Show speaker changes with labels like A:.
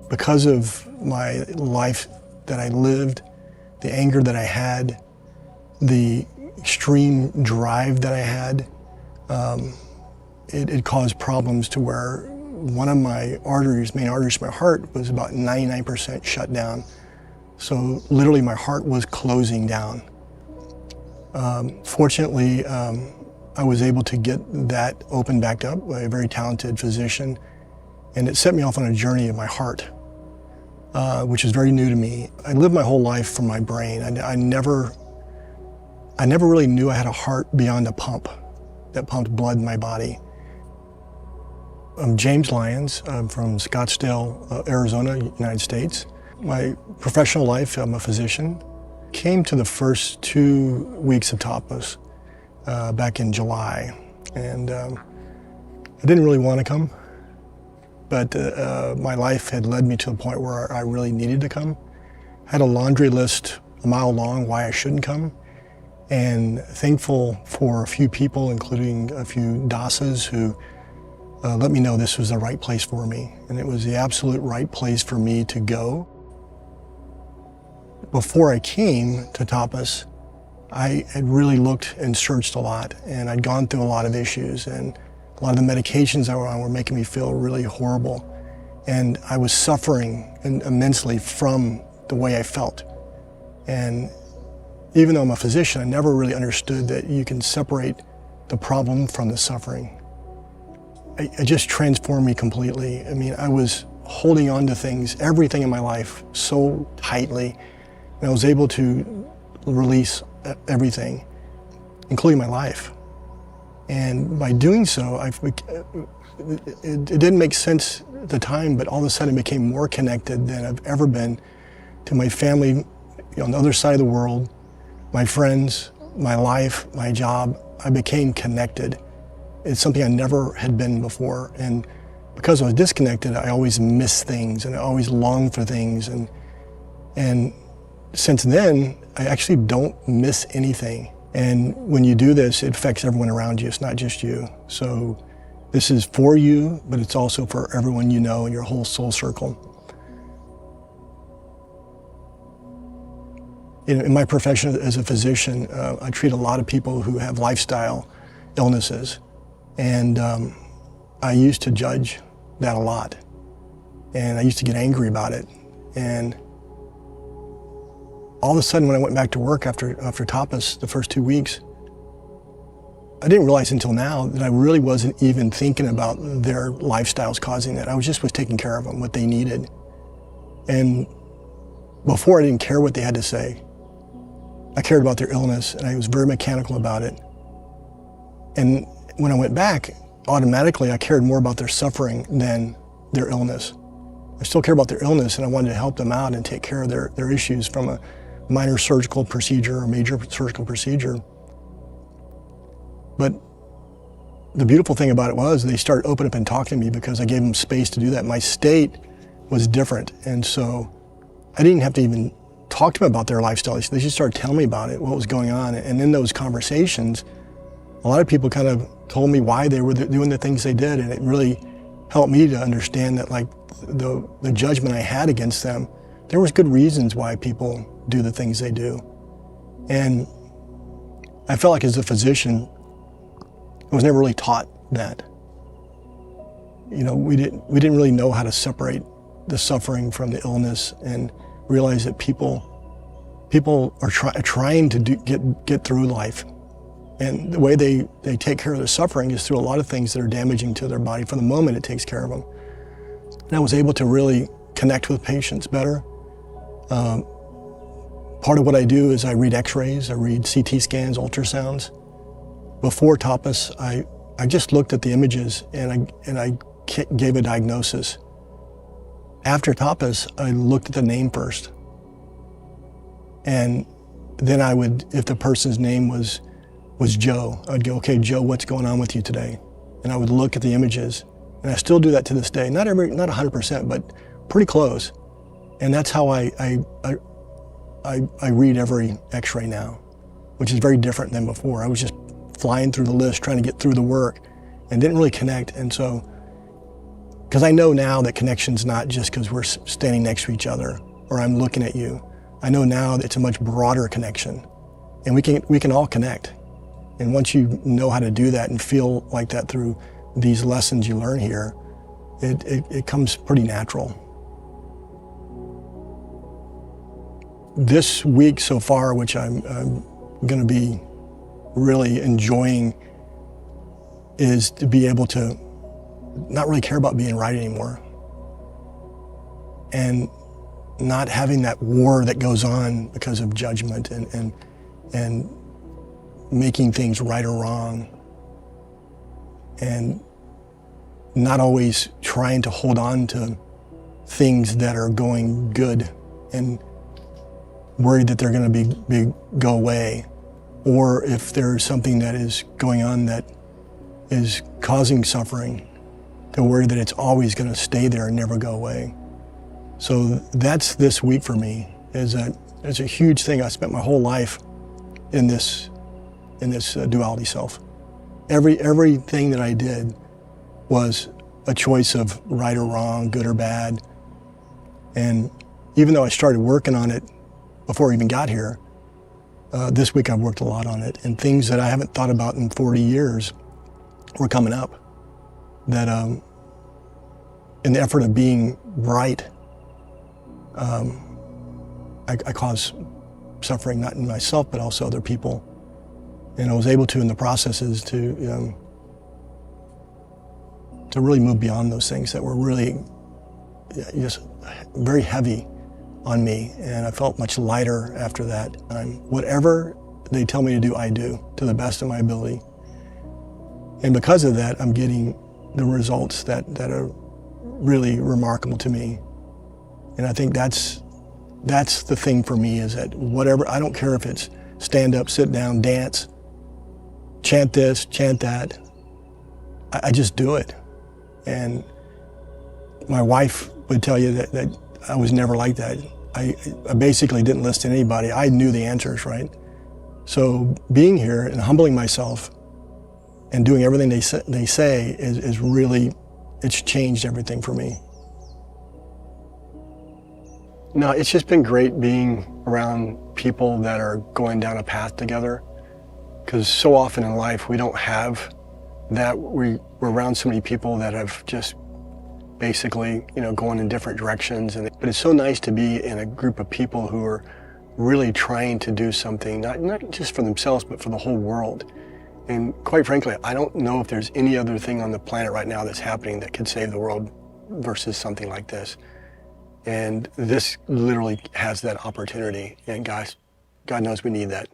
A: because of my life that I lived, the anger that I had, the extreme drive that I had, it caused problems to where one of my arteries, main arteries to my heart, was about 99% shut down. So literally my heart was closing down. Fortunately, I was able to get that opened back up by a very talented physician, and it set me off on a journey of my heart, which is very new to me. I lived my whole life from my brain. I never really knew I had a heart beyond a pump that pumped blood in my body. I'm James Lyons. I'm from Scottsdale, Arizona, United States. My professional life, I'm a physician. Came to the first 2 weeks of tapas back in July, and I didn't really want to come, but my life had led me to a point where I really needed to come. I had a laundry list a mile long why I shouldn't come, and thankful for a few people, including a few dasas, who let me know this was the right place for me, and it was the absolute right place for me to go. Before I came to tapas, I had really looked and searched a lot, and I'd gone through a lot of issues, and a lot of the medications I was on were making me feel really horrible, and I was suffering immensely from the way I felt. And even though I'm a physician, I never really understood that you can separate the problem from the suffering. It just transformed me completely. I mean, I was holding on to things, everything in my life, so tightly, and I was able to release everything, including my life. And by doing so, it didn't make sense at the time, but all of a sudden I became more connected than I've ever been to my family on the other side of the world, my friends, my life, my job. I became connected. It's something I never had been before. And because I was disconnected, I always missed things, and I always longed for things. And since then, I actually don't miss anything. And when you do this, it affects everyone around you. It's not just you. So this is for you, but it's also for everyone you know in your whole soul circle. In my profession as a physician, I treat a lot of people who have lifestyle illnesses. And I used to judge that a lot. And I used to get angry about it. And all of a sudden, when I went back to work after tapas the first 2 weeks, I didn't realize until now that I really wasn't even thinking about their lifestyles causing it. I was taking care of them, what they needed. And before, I didn't care what they had to say. I cared about their illness, and I was very mechanical about it. And when I went back, automatically I cared more about their suffering than their illness. I still care about their illness, and I wanted to help them out and take care of their issues, from a minor surgical procedure or major surgical procedure. But the beautiful thing about it was they started opening up and talking to me because I gave them space to do that. My state was different, and so I didn't have to even talk to them about their lifestyle. They just started telling me about it, what was going on. And in those conversations, a lot of people kind of told me why they were doing the things they did, and it really helped me to understand that, like, the judgment I had against them, there was good reasons why people do the things they do. And I felt like as a physician, I was never really taught that. You know, we didn't really know how to separate the suffering from the illness and realize that people are trying to get through life. And the way they take care of their suffering is through a lot of things that are damaging to their body from the moment it takes care of them. And I was able to really connect with patients better. Part of what I do is I read x-rays, I read CT scans, ultrasounds. Before tapas, I just looked at the images and I gave a diagnosis. After tapas, I looked at the name first. And then I would, if the person's name was Joe, I'd go, okay, Joe, what's going on with you today? And I would look at the images, and I still do that to this day. Not 100%, but pretty close. And that's how I read every x-ray now, which is very different than before. I was just flying through the list, trying to get through the work, and didn't really connect. And so Because I know now that connection's not just because we're standing next to each other or I'm looking at you. I know now that it's a much broader connection, and we can all connect. And once you know how to do that and feel like that through these lessons you learn here, it comes pretty natural. This week so far, which I'm going to be really enjoying, is to be able to not really care about being right anymore, and not having that war that goes on because of judgment and making things right or wrong, and not always trying to hold on to things that are going good and worried that they're going to go away, or if there's something that is going on that is causing suffering, to worry that it's always going to stay there and never go away. So that's this week for me. It's a huge thing. I spent my whole life in this duality self. Everything that I did was a choice of right or wrong, good or bad. And even though I started working on it before I even got here, this week I've worked a lot on it, and things that I haven't thought about in 40 years were coming up. That in the effort of being right, I cause suffering, not in myself, but also other people. And I was able to, in the processes, to really move beyond those things that were really just very heavy on me. And I felt much lighter after that. Whatever they tell me to do, I do to the best of my ability. And because of that, I'm getting the results that are really remarkable to me. And I think that's the thing for me, is that whatever, I don't care if it's stand up, sit down, dance, chant this, chant that, I just do it. And my wife would tell you that I was never like that. I basically didn't listen to anybody. I knew the answers, right? So being here and humbling myself and doing everything they say is really, it's changed everything for me. No, it's just been great being around people that are going down a path together, because so often in life we don't have that. We're around so many people that have just basically, going in different directions. But it's so nice to be in a group of people who are really trying to do something, not just for themselves, but for the whole world. And quite frankly, I don't know if there's any other thing on the planet right now that's happening that could save the world versus something like this. And this literally has that opportunity. And guys, God knows we need that.